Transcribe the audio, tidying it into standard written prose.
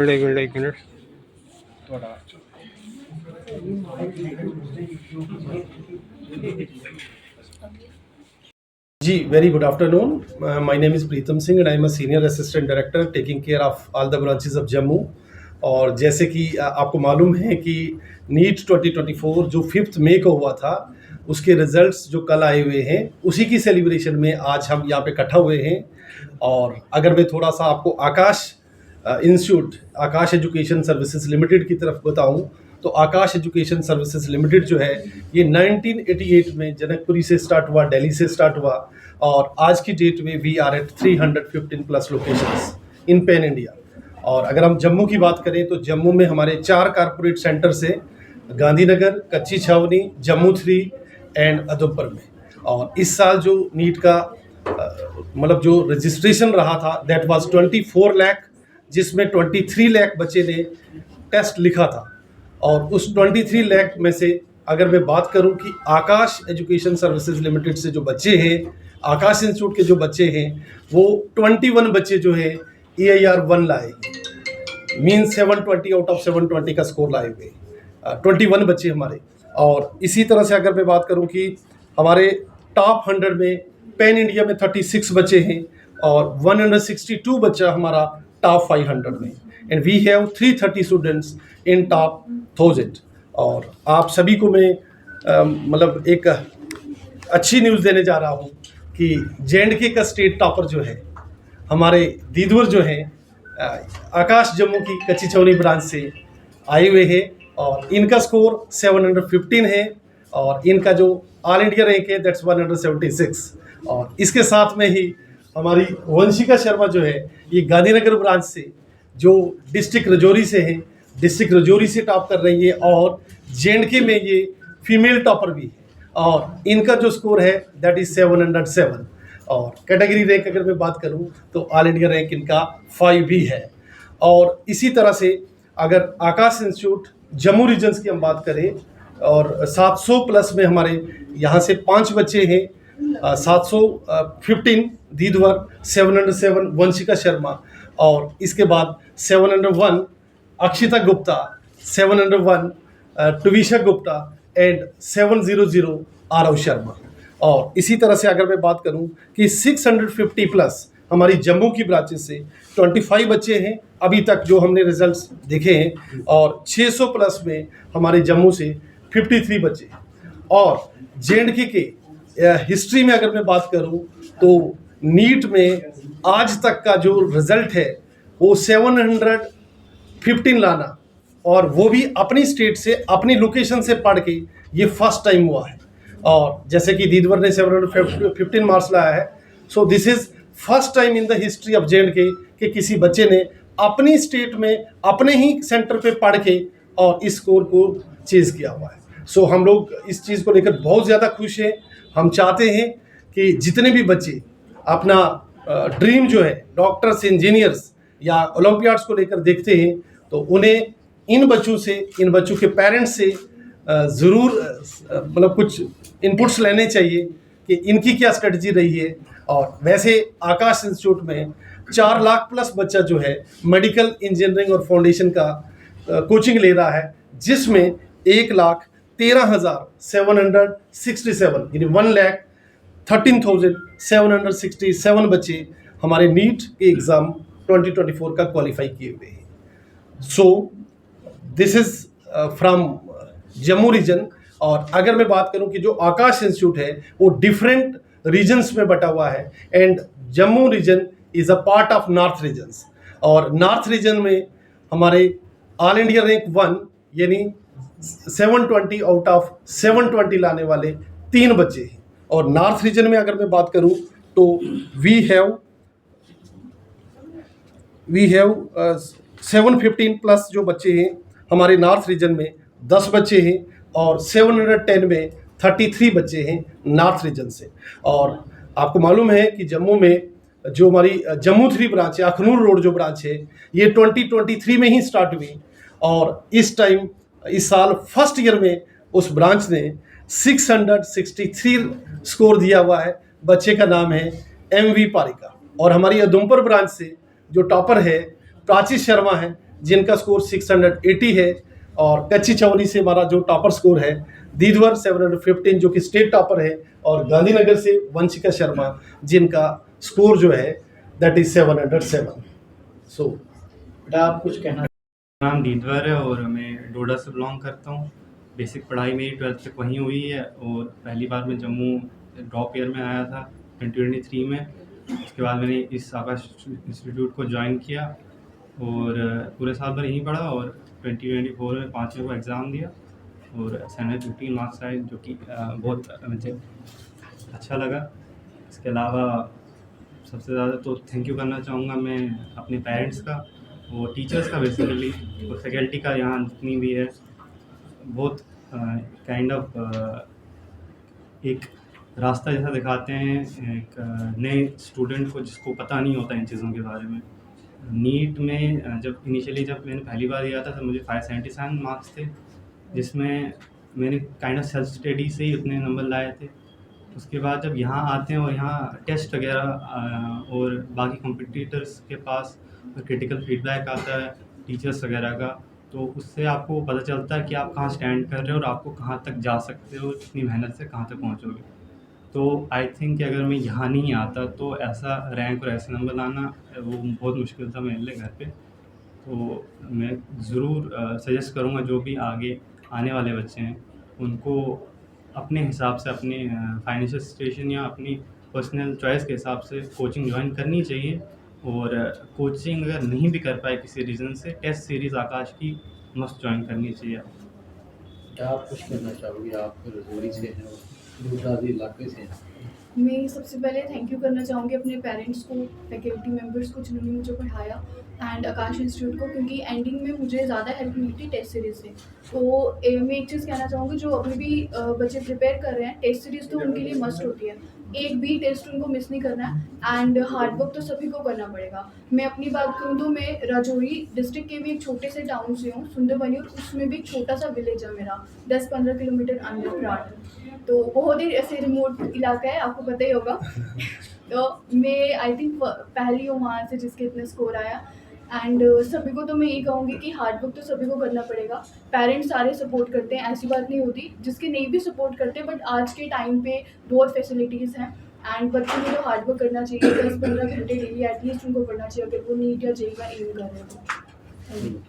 एक minute. Ji, very good afternoon. My name is Preetam Singh and I am a Senior Assistant Director taking care of all the branches of Jammu. और जैसे कि आपको मालूम है कि NEET 2024 जो 5 मई को हुआ था, उसके रिजल्ट्स जो कल आए हुए हैं, उसी की सेलिब्रेशन में आज हम यहाँ पे इकट्ठा हुए हैं। और अगर मैं थोड़ा सा आपको आकाश इंस्टीट्यूट, आकाश एजुकेशन सर्विसेज लिमिटेड की तरफ बताऊं, तो आकाश एजुकेशन सर्विसेज लिमिटेड जो है ये 1988 में जनकपुरी से स्टार्ट हुआ, दिल्ली से स्टार्ट हुआ, और आज की डेट में we are at 315 plus locations in pan India. और अगर हम जम्मू की बात करें तो जम्मू में हमारे 4 कारपोरेट सेंटर्स हैं, गांधीनगर, कच्ची छावनी, जम्मू 3 एंड उधमपुर में। और इस साल जो नीट का मतलब जो रजिस्ट्रेशन रहा था दैट वाज 24 लाख, जिसमें 23 लाख बच्चे ने टेस्ट लिखा था। और उस 23 लाख में से अगर मैं बात करूं कि आकाश एजुकेशन सर्विसेज लिमिटेड से जो बच्चे हैं, आकाश इंस्टीट्यूट के जो बच्चे हैं, वो 21 बच्चे जो है EIR 1 लाए, मीन 720 आउट ऑफ 720 का स्कोर लाए हुए 21 बच्चे हमारे। और इसी तरह से अगर मैं बात करूं कि हमारे टॉप 100 में पैन इंडिया में 36 बच्चे हैं और 162 बच्चा हमारा टॉप 500 में, and we have 330 students in top 1000। और आप सभी को मैं मतलब एक अच्छी न्यूज़ देने जा रहा हूँ कि J&K का स्टेट टॉपर जो है हमारे दीदवर जो है आकाश जम्मू की कच्ची छावनी ब्रांच से आए हुए हैं, और इनका स्कोर 715 है और इनका जो ऑल इंडिया रैंक है दैट्स 176। और इसके साथ में ही हमारी वंशिका शर्मा जो है ये गांधीनगर ब्रांच से जो डिस्ट्रिक्ट रजौरी से है, डिस्ट्रिक्ट रजौरी से टॉप कर रही है, और J&K में ये फीमेल टॉपर भी है और इनका जो स्कोर है दैट इज 707। और कैटेगरी रैंक अगर मैं बात करूं तो ऑल इंडिया रैंक इनका 5 भी है। और इसी तरह से अगर आकाश इंस्टीट्यूट जम्मू रीजन्स की हम बात करें, और 700 प्लस में हमारे यहाँ से 5 बच्चे हैं, 715 दीदवर, 707 वंशिका शर्मा, और इसके बाद 701 अक्षिता गुप्ता, 701 टविशा गुप्ता एंड 700 आरव शर्मा। और इसी तरह से अगर मैं बात करूं कि 650 प्लस हमारी जम्मू की ब्रांचेस से 25 बच्चे हैं अभी तक जो हमने रिजल्ट्स देखे हैं, और 600 प्लस में हमारे जम्मू से 53 बच्चे हैं। और J&K के हिस्ट्री में अगर मैं बात करूं तो नीट में आज तक का जो रिजल्ट है वो 715 लाना, और वो भी अपनी स्टेट से, अपनी लोकेशन से पढ़ के, ये फर्स्ट टाइम हुआ है। और जैसे कि दीदवर ने 715 मार्क्स लाया है, so this is first time in the history of J&K कि किसी बच्चे ने अपनी स्टेट में अपने ही सेंटर पे पढ़ के और इस स्कोर को चेज किया हुआ है। सो हम लोग इस चीज़ को लेकर बहुत ज़्यादा खुश हैं। हम चाहते हैं कि जितने भी बच्चे अपना ड्रीम जो है डॉक्टर्स, इंजीनियर्स या ओलंपियाड्स को लेकर देखते हैं, तो उन्हें इन बच्चों से, इन बच्चों के पेरेंट्स से ज़रूर मतलब कुछ इनपुट्स लेने चाहिए कि इनकी क्या स्ट्रेटजी रही है। और वैसे आकाश इंस्टीट्यूट में 4 लाख प्लस बच्चा जो है मेडिकल इंजीनियरिंग और फाउंडेशन का कोचिंग ले रहा है, जिसमें 1,13,767 यानी 1,13,767 बच्चे हमारे नीट के एग्ज़ाम 2024 का क्वालिफाई किए हुए हैं। So this is from Jammu region. और अगर मैं बात करूं कि जो आकाश इंस्टीट्यूट है वो डिफरेंट रीजन्स में बटा हुआ है, and Jammu region is a part of north regions. और नॉर्थ रीजन में हमारे ऑल इंडिया रैंक 1 यानी 720 आउट ऑफ 720 लाने वाले 3 बच्चे हैं। और नॉर्थ रीजन में अगर मैं बात करूं तो वी हैव 715 प्लस जो बच्चे हैं हमारे नॉर्थ रीजन में 10 बच्चे हैं, और 710 में 33 बच्चे हैं नॉर्थ रीजन से। और आपको मालूम है कि जम्मू में जो हमारी जम्मू 3 ब्रांच है, अखनूर रोड जो ब्रांच है, ये 2023 में ही स्टार्ट हुई, और इस साल फर्स्ट ईयर में उस ब्रांच ने 663 स्कोर दिया हुआ है। बच्चे का नाम है MV पारिका। और हमारी उधमपुर ब्रांच से जो टॉपर है प्राची शर्मा है, जिनका स्कोर 680 है, और कच्ची चौरी से हमारा जो टॉपर स्कोर है, दीदवर 715 जो कि स्टेट टॉपर है, और गांधीनगर से वंशिका शर्मा जिनका स्कोर जो है दैट इज 707। सो बेटा आप कुछ कहना? नाम दीदवर है और मैं डोडा से बिलोंग करता हूँ। बेसिक पढ़ाई मेरी 12th तक वहीं हुई है और पहली बार मैं जम्मू ड्रॉप ईयर में आया था 2023 में। उसके बाद मैंने इस आकाश इंस्टीट्यूट को ज्वाइन किया और पूरे साल भर यहीं पढ़ा और 2024 में 5वें को एग्ज़ाम दिया और 715 मार्क्स आए, जो कि बहुत मुझे अच्छा लगा। इसके अलावा सबसे ज़्यादा तो थैंक यू करना चाहूँगा मैं अपने पेरेंट्स का और टीचर्स का बेसिकली, और फैकल्टी का यहाँ जितनी भी है, बहुत काइंड ऑफ एक रास्ता जैसा दिखाते हैं एक नए स्टूडेंट को जिसको पता नहीं होता इन चीज़ों के बारे में। नीट में जब मैंने पहली बार दिया था तो मुझे 577 मार्क्स थे, जिसमें मैंने काइंड ऑफ सेल्फ स्टडी से ही उतने नंबर लाए थे। उसके बाद जब यहाँ आते हैं और यहाँ टेस्ट वगैरह और बाकी कॉम्पिटिटर्स के पास क्रिटिकल फीडबैक आता है टीचर्स वगैरह का, तो उससे आपको पता चलता है कि आप कहाँ स्टैंड कर रहे हो और आपको कहाँ तक जा सकते हो, इतनी मेहनत से कहाँ तक पहुँचोगे। तो आई थिंक कि अगर मैं यहाँ नहीं आता तो ऐसा रैंक और ऐसे नंबर लाना वो बहुत मुश्किल था मेरे लिए घर पे। तो मैं ज़रूर सजेस्ट करूँगा जो भी आगे आने वाले बच्चे हैं उनको अपने हिसाब से अपने फाइनेंशियल सिचुएशन या अपनी पर्सनल चॉइस के हिसाब से कोचिंग ज्वाइन करनी चाहिए। और कोचिंग अगर नहीं भी कर पाए किसी रीज़न से, टेस्ट सीरीज़ आकाश की मस्ट ज्वाइन करनी चाहिए। क्या आप कुछ कहना चाहोगे? आप रजौरी से हैं और दूरदराज इलाके से हैं। मैं सबसे पहले थैंक यू करना चाहूँगी अपने पेरेंट्स को, फैकल्टी मेंबर्स को जिन्होंने मुझे पढ़ाया, एंड आकाश इंस्टीट्यूट को, क्योंकि एंडिंग में मुझे ज़्यादा हेल्प मिली थी टेस्ट सीरीज़ से। तो मैं एक चीज़ कहना चाहूँगी, जो अभी भी बच्चे प्रिपेयर कर रहे हैं, टेस्ट सीरीज़ तो उनके लिए मस्ट होती है, एक भी टेस्ट उनको मिस नहीं करना है, एंड हार्ड वर्क तो सभी को करना पड़ेगा। मैं अपनी बात करूँ तो मैं राजौरी डिस्ट्रिक्ट के भी एक छोटे से टाउन से हूँ, सुंदरबनी, और उसमें भी एक छोटा सा विलेज है मेरा, 10-15 किलोमीटर अंदर प्राट। तो बहुत ही ऐसे रिमोट इलाका है, आपको पता ही होगा। तो मैं आई थिंक पहली हूँ वहाँ से जिसके इतने स्कोर आया, एंड सभी को तो मैं ये कहूँगी कि हार्ड वर्क तो सभी को करना पड़ेगा। पेरेंट्स सारे सपोर्ट करते हैं, ऐसी बात नहीं होती जिसके नहीं भी सपोर्ट करते, बट आज के टाइम पे बहुत फैसिलिटीज़ हैं, एंड बच्चों को तो हार्ड वर्क करना चाहिए, 10-15 घंटे डेली एटलीस्ट उनको पढ़ना चाहिए अगर वो नीट या जेई का एम कर रहे हो।